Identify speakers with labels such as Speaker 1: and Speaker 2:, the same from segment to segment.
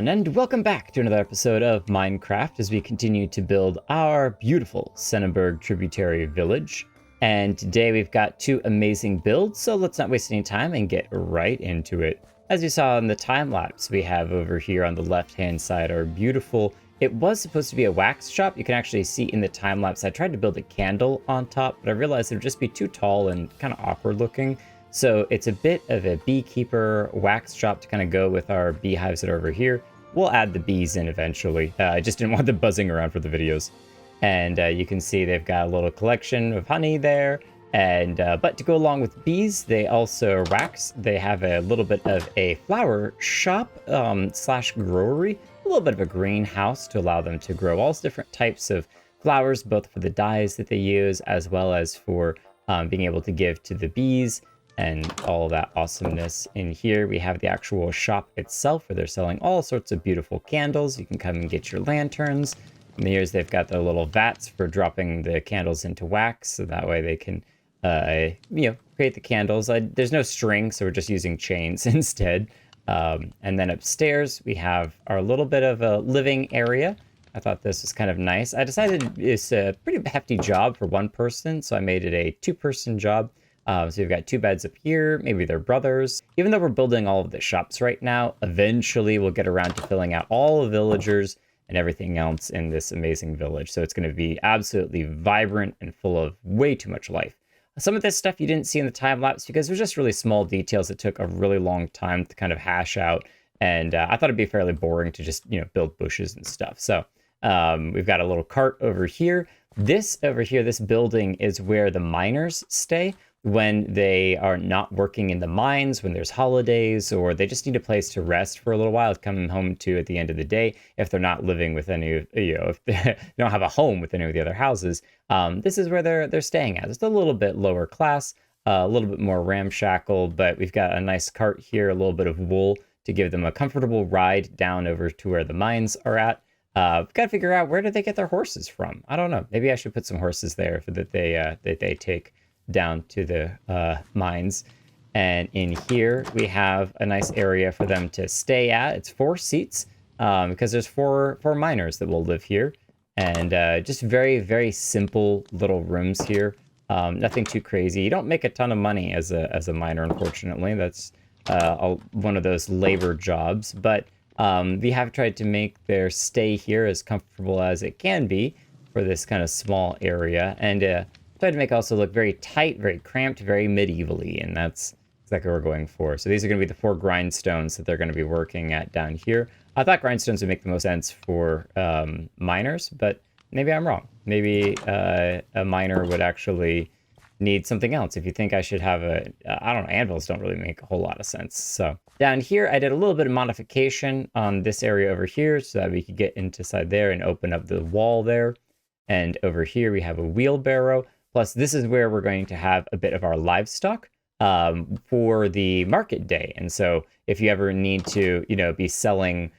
Speaker 1: everyone, and welcome back to another episode of Minecraft as we continue to build our beautiful Senaburg Tributary village. And today we've got two amazing builds, so let's not waste any time and get right into it. As you saw in the time lapse, we have over here on the left-hand side our beautiful, it was supposed to be a wax shop. You can actually see in the time lapse, I tried to build a candle on top, but I realized it would just be too tall and kind of awkward looking. So it's a bit of a beekeeper wax shop to kind of go with our beehives that are over here. We'll add the bees in eventually. I just didn't want them buzzing around for the videos. And you can see they've got a little collection of honey there. And but to go along with bees, they also wax. They have a little bit of a flower shop slash growery, a little bit of a greenhouse to allow them to grow all different types of flowers, both for the dyes that they use, as well as for being able to give to the bees. And all that awesomeness. In here, we have the actual shop itself where they're selling all sorts of beautiful candles. You can come and get your lanterns. In the ears, they've got the little vats for dropping the candles into wax, so that way they can, create the candles. There's no string, so we're just using chains instead. And then upstairs, we have our little bit of a living area. I thought this was kind of nice. I decided it's a pretty hefty job for one person, so I made it a two-person job. So we've got two beds up here, maybe they're brothers. Even though we're building all of the shops right now, eventually we'll get around to filling out all the villagers and everything else in this amazing village. So it's going to be absolutely vibrant and full of way too much life. Some of this stuff you didn't see in the time lapse because there's just really small details that took a really long time to kind of hash out. And I thought it'd be fairly boring to just, build bushes and stuff. So we've got a little cart over here. This building is where the miners stay when they are not working in the mines, when there's holidays, or they just need a place to rest for a little while to come home to at the end of the day. If they're not living with any, if they don't have a home with any of the other houses, this is where they're staying at. It's a little bit lower class, a little bit more ramshackle, but we've got a nice cart here, a little bit of wool to give them a comfortable ride down over to where the mines are at. We've got to figure out, where do they get their horses from? I don't know. Maybe I should put some horses there so that they take down to the mines. And in here we have a nice area for them to stay at. It's 4 seats because there's four miners that will live here, and just very, very simple little rooms here. Nothing too crazy. You don't make a ton of money as a miner, unfortunately. That's one of those labor jobs, but we have tried to make their stay here as comfortable as it can be for this kind of small area, and tried to make it also look very tight, very cramped, very medieval-y, and that's exactly what we're going for. So these are going to be the 4 grindstones that they're going to be working at down here. I thought grindstones would make the most sense for miners, but maybe I'm wrong. Maybe a miner would actually need something else. If you think I should have anvils don't really make a whole lot of sense. So down here, I did a little bit of modification on this area over here so that we could get inside there and open up the wall there. And over here, we have a wheelbarrow. Plus, this is where we're going to have a bit of our livestock for the market day. And so if you ever need to, be selling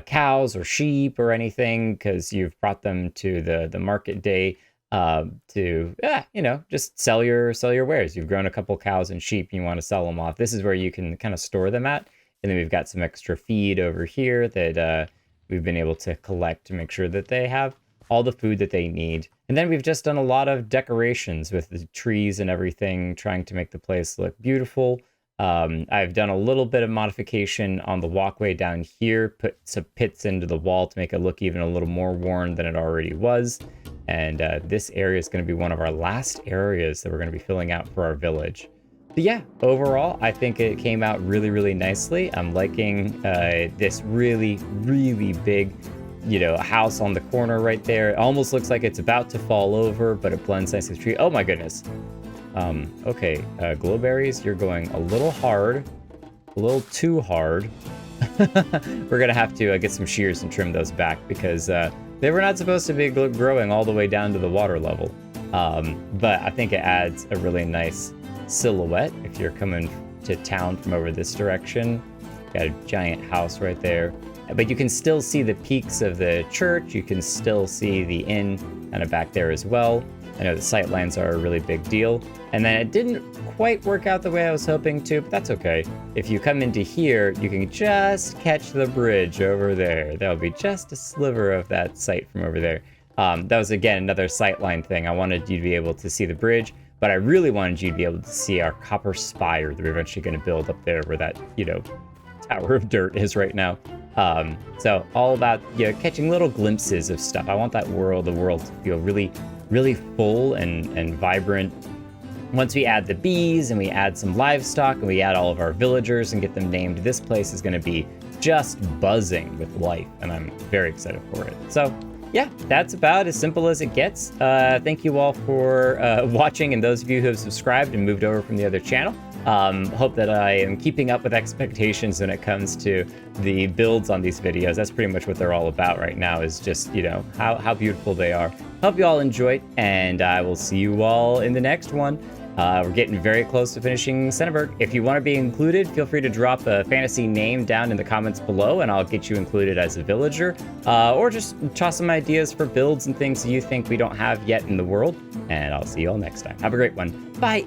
Speaker 1: cows or sheep or anything because you've brought them to the market day just sell your wares. You've grown a couple cows and sheep and you want to sell them off. This is where you can kind of store them at. And then we've got some extra feed over here that we've been able to collect to make sure that they have all the food that they need. And then we've just done a lot of decorations with the trees and everything, trying to make the place look beautiful. I've done a little bit of modification on the walkway down here, put some pits into the wall to make it look even a little more worn than it already was. And this area is going to be one of our last areas that we're going to be filling out for our village. But yeah, overall, I think it came out really, really nicely. I'm liking this really, really big house on the corner right there. It almost looks like it's about to fall over, but it blends nicely with the tree. Oh my goodness. Okay, glowberries, you're going a little hard, a little too hard. We're gonna have to get some shears and trim those back because they were not supposed to be growing all the way down to the water level. But I think it adds a really nice silhouette if you're coming to town from over this direction. Got a giant house right there. but you can still see the peaks of the church. You can still see the inn kind of back there as well. I know the sightlines are a really big deal. And then it didn't quite work out the way I was hoping to, but that's okay. If you come into here, you can just catch the bridge over there. That'll be just a sliver of that sight from over there. That was, again, another sightline thing. I wanted you to be able to see the bridge, but I really wanted you to be able to see our copper spire that we're eventually going to build up there where that, tower of dirt is right now. So all about, catching little glimpses of stuff. I want the world to feel really, really full and vibrant. Once we add the bees and we add some livestock and we add all of our villagers and get them named, this place is going to be just buzzing with life, and I'm very excited for it. So yeah, that's about as simple as it gets. Thank you all for watching, and those of you who have subscribed and moved over from the other channel. Hope that I am keeping up with expectations when it comes to the builds on these videos. That's pretty much what they're all about right now, is just, how beautiful they are. Hope you all enjoyed, and I will see you all in the next one. We're getting very close to finishing Senaburg. If you want to be included, feel free to drop a fantasy name down in the comments below, and I'll get you included as a villager. Or just toss some ideas for builds and things you think we don't have yet in the world. And I'll see you all next time. Have a great one. Bye!